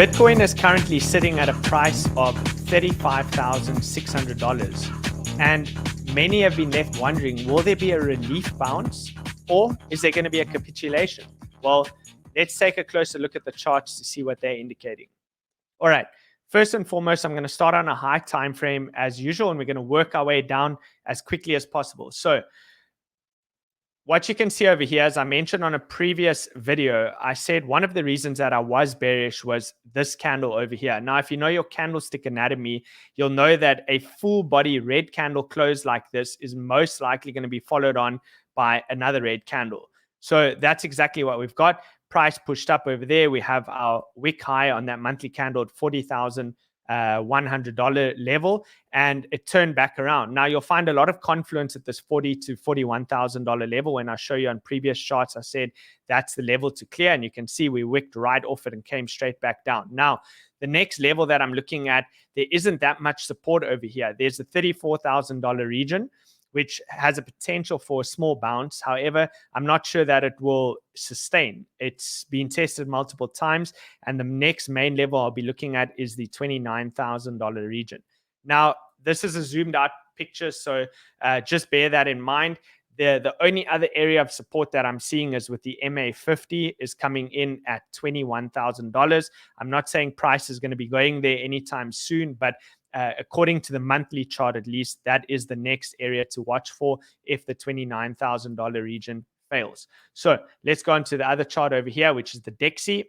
Bitcoin is currently sitting at a price of $35,600. And many have been left wondering, will there be a relief bounce or is there going to be a capitulation? Well, let's take a closer look at the charts to see what they're indicating. All right. First and foremost, I'm going to start on a high time frame as usual, and we're going to work our way down as quickly as possible. So what you can see over here, as I mentioned on a previous video, I said one of the reasons that I was bearish was this candle over here. Now, if you know your candlestick anatomy, you'll know that a full body red candle close like this is most likely going to be followed on by another red candle. So that's exactly what we've got. Price pushed up over there. We have our wick high on that monthly candle at $40,100 level, and it turned back around. Now you'll find a lot of confluence at this $40,000 to $41,000 level. When I show you on previous charts, I said that's the level to clear, and you can see we wicked right off it and came straight back down. Now the next level that I'm looking at, there isn't that much support over here. There's the $34,000 region, which has a potential for a small bounce. However, I'm not sure that it will sustain. It's been tested multiple times, and the next main level I'll be looking at is the $29,000 region. Now, this is a zoomed out picture, so just bear that in mind. The only other area of support that I'm seeing is with the MA50 is coming in at $21,000. I'm not saying price is going to be going there anytime soon, but according to the monthly chart, at least, that is the next area to watch for if the $29,000 region fails. So let's go on to the other chart over here, which is the DXY.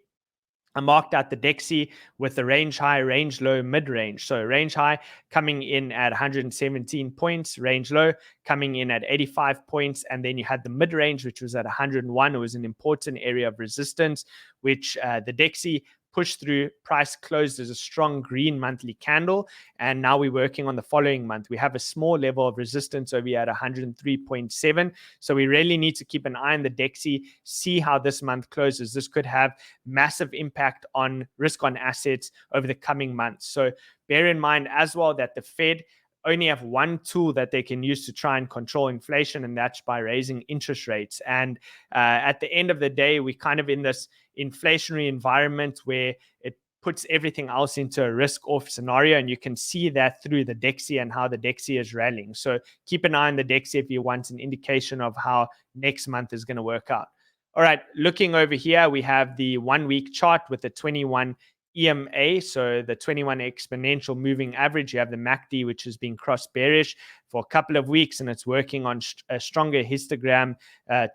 I marked out the DXY with the range high, range low, mid range. So range high coming in at 117 points, range low coming in at 85 points. And then you had the mid range, which was at 101. It was an important area of resistance, which the DXY pushed through. Price closed as a strong green monthly candle, and now we're working on the following month. We have a small level of resistance over here at 103.7, so we really need to keep an eye on the DXY, see how this month closes. This could have massive impact on risk on assets over the coming months. So bear in mind as well that the Fed only have one tool that they can use to try and control inflation, and that's by raising interest rates. And at the end of the day, we're kind of in this inflationary environment where it puts everything else into a risk-off scenario, and you can see that through the DXY and how the DXY is rallying. So keep an eye on the DXY if you want an indication of how next month is going to work out. All right, looking over here, we have the 1 week chart with the 21 EMA, so the 21 exponential moving average. You have the MACD, which has been cross bearish for a couple of weeks, and it's working on a stronger histogram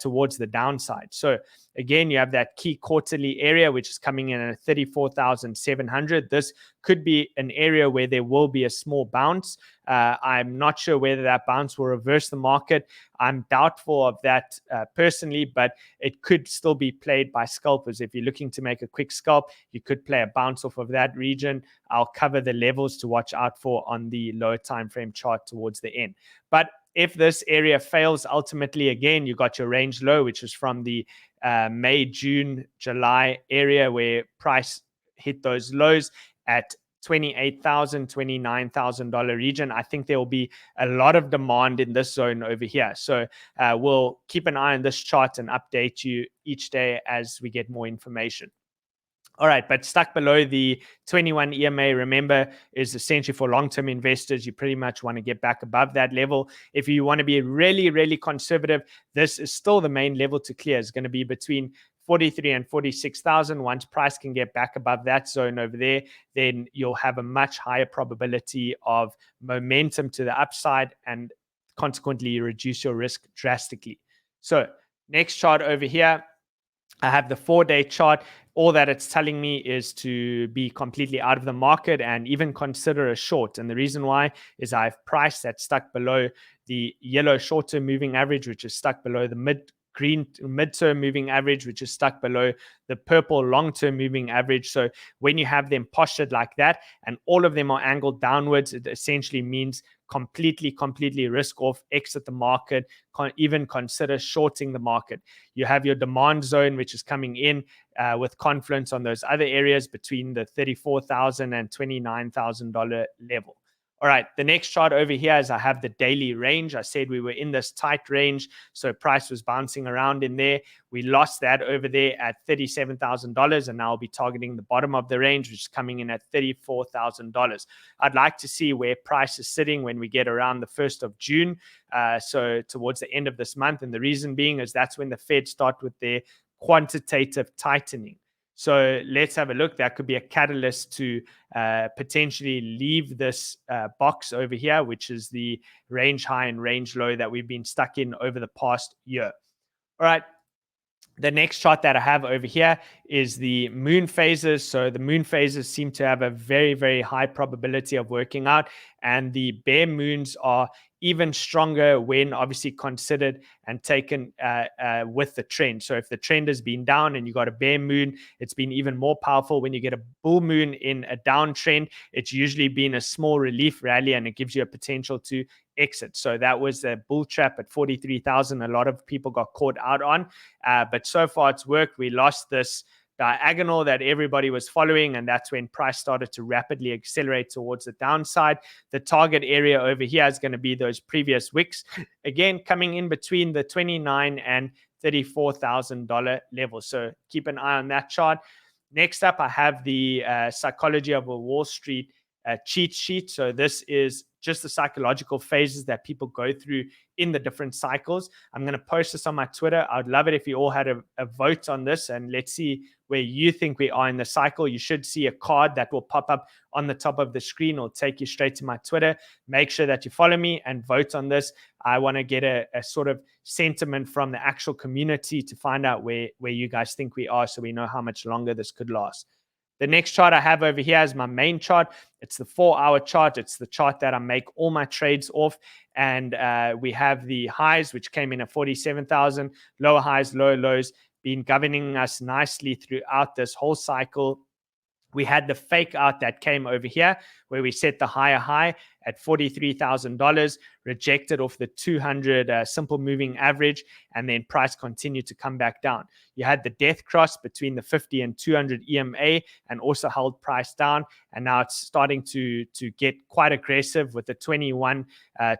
towards the downside. So again, you have that key quarterly area, which is coming in at 34,700. This could be an area where there will be a small bounce. I'm not sure whether that bounce will reverse the market. I'm doubtful of that personally, but it could still be played by scalpers. If you're looking to make a quick scalp, you could play a bounce off of that region. I'll cover the levels to watch out for on the lower time frame chart towards the end. But if this area fails, ultimately, again, you got your range low, which is from the May, June, July area where price hit those lows at $28,000, $29,000 region. I think there will be a lot of demand in this zone over here. So we'll keep an eye on this chart and update you each day as we get more information. All right, but stuck below the 21 EMA, remember, is essentially for long-term investors. You pretty much want to get back above that level. If you want to be really, really conservative, this is still the main level to clear. It's going to be between 43 and 46,000. Once price can get back above that zone over there, then you'll have a much higher probability of momentum to the upside, and consequently, you reduce your risk drastically. So next chart over here, I have the 4-day chart. All that it's telling me is to be completely out of the market and even consider a short. And the reason why is I have price that's stuck below the yellow short-term moving average, which is stuck below the green mid-term moving average, which is stuck below the purple long-term moving average. So when you have them postured like that and all of them are angled downwards, it essentially means completely risk off, exit the market, even consider shorting the market. You have your demand zone, which is coming in with confluence on those other areas between the $34,000 and $29,000 level. All right, the next chart over here is I have the daily range. I said we were in this tight range, so price was bouncing around in there. We lost that over there at $37,000, and now I'll be targeting the bottom of the range, which is coming in at $34,000. I'd like to see where price is sitting when we get around the 1st of June, so towards the end of this month, and the reason being is that's when the Fed start with their quantitative tightening. So let's have a look. That could be a catalyst to potentially leave this box over here, which is the range high and range low that we've been stuck in over the past year. All right. The next chart that I have over here is the moon phases. So the moon phases seem to have a very, very high probability of working out. And the bare moons are even stronger when obviously considered and taken with the trend. So if the trend has been down and you got a bare moon, it's been even more powerful. When you get a bull moon in a downtrend, it's usually been a small relief rally and it gives you a potential to exit. So that was a bull trap at 43,000. A lot of people got caught out on, but so far it's worked. We lost this diagonal that everybody was following, and that's when price started to rapidly accelerate towards the downside. The target area over here is going to be those previous wicks, again coming in between the $29,000 and $34,000 level. So keep an eye on that chart. Next up, I have the Psychology of a Wall Street cheat sheet. So this is just the psychological phases that people go through in the different cycles. I'm going to post this on my Twitter. I'd love it if you all had a vote on this, and let's see where you think we are in the cycle. You should see a card that will pop up on the top of the screen or take you straight to my Twitter. Make sure that you follow me and vote on this. I want to get a sort of sentiment from the actual community to find out where you guys think we are, so we know how much longer this could last. The next chart I have over here is my main chart. It's the 4-hour chart. It's the chart that I make all my trades off. And we have the highs, which came in at 47,000, lower highs, lower lows, been governing us nicely throughout this whole cycle. We had the fake out that came over here where we set the higher high at $43,000, rejected off the 200 simple moving average, and then price continued to come back down. You had the death cross between the 50 and 200 EMA and also held price down, and now it's starting to get quite aggressive with the 21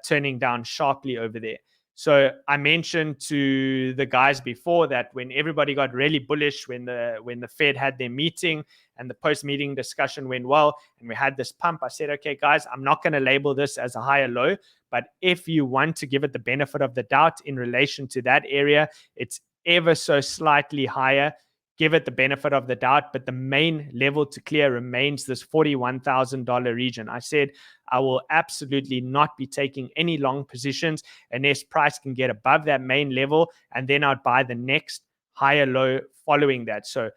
turning down sharply over there. So I mentioned to the guys before that when everybody got really bullish, when the Fed had their meeting and the post-meeting discussion went well and we had this pump, I said, okay, guys, I'm not going to label this as a higher low, but if you want to give it the benefit of the doubt in relation to that area, it's ever so slightly higher. Give it the benefit of the doubt, but the main level to clear remains this $41,000 region. I said I will absolutely not be taking any long positions unless price can get above that main level, and then I'd buy the next higher low following that. So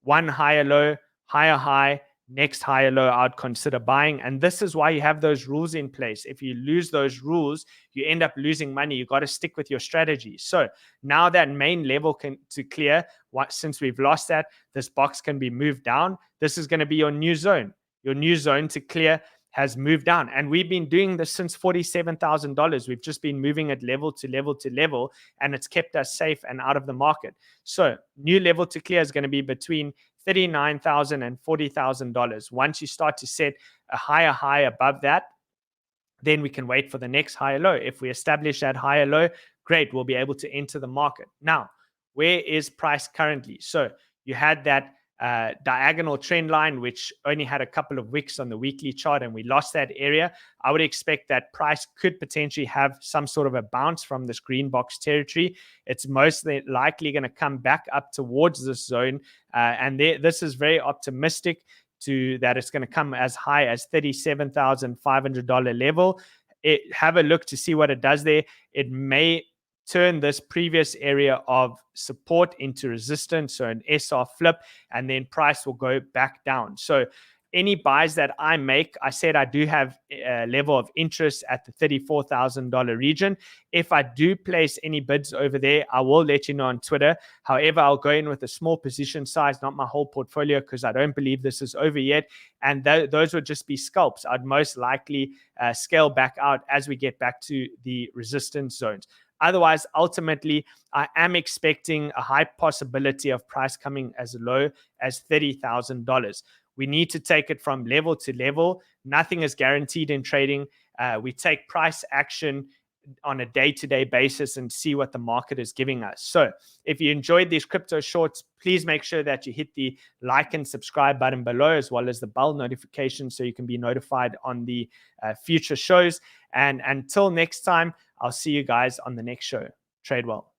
one higher low, higher high, next higher low I'd consider buying. And this is why you have those rules in place. If you lose those rules, you end up losing money. You got to stick with your strategy. So now that main level to clear, since we've lost that, this box can be moved down. This is going to be your new zone. Your new zone to clear has moved down. And we've been doing this since $47,000. We've just been moving at level to level to level, and it's kept us safe and out of the market. So new level to clear is going to be between $39,000 and $40,000. Once you start to set a higher high above that, then we can wait for the next higher low. If we establish that higher low, great, we'll be able to enter the market. Now, where is price currently? So you had that diagonal trend line, which only had a couple of wicks on the weekly chart, and we lost that area. I would expect that price could potentially have some sort of a bounce from this green box territory. It's most likely going to come back up towards this zone, and this is very optimistic that it's going to come as high as $37,500 level. Have a look to see what it does there. It may turn this previous area of support into resistance, so an SR flip, and then price will go back down. So any buys that I make, I said I do have a level of interest at the $34,000 region. If I do place any bids over there, I will let you know on Twitter. However, I'll go in with a small position size, not my whole portfolio, because I don't believe this is over yet. And those would just be scalps. I'd most likely scale back out as we get back to the resistance zones. Otherwise, ultimately, I am expecting a high possibility of price coming as low as $30,000. We need to take it from level to level. Nothing is guaranteed in trading. We take price action on a day-to-day basis and see what the market is giving us. So if you enjoyed these crypto shorts, please make sure that you hit the like and subscribe button below, as well as the bell notification, so you can be notified on the future shows. And until next time, I'll see you guys on the next show. Trade well.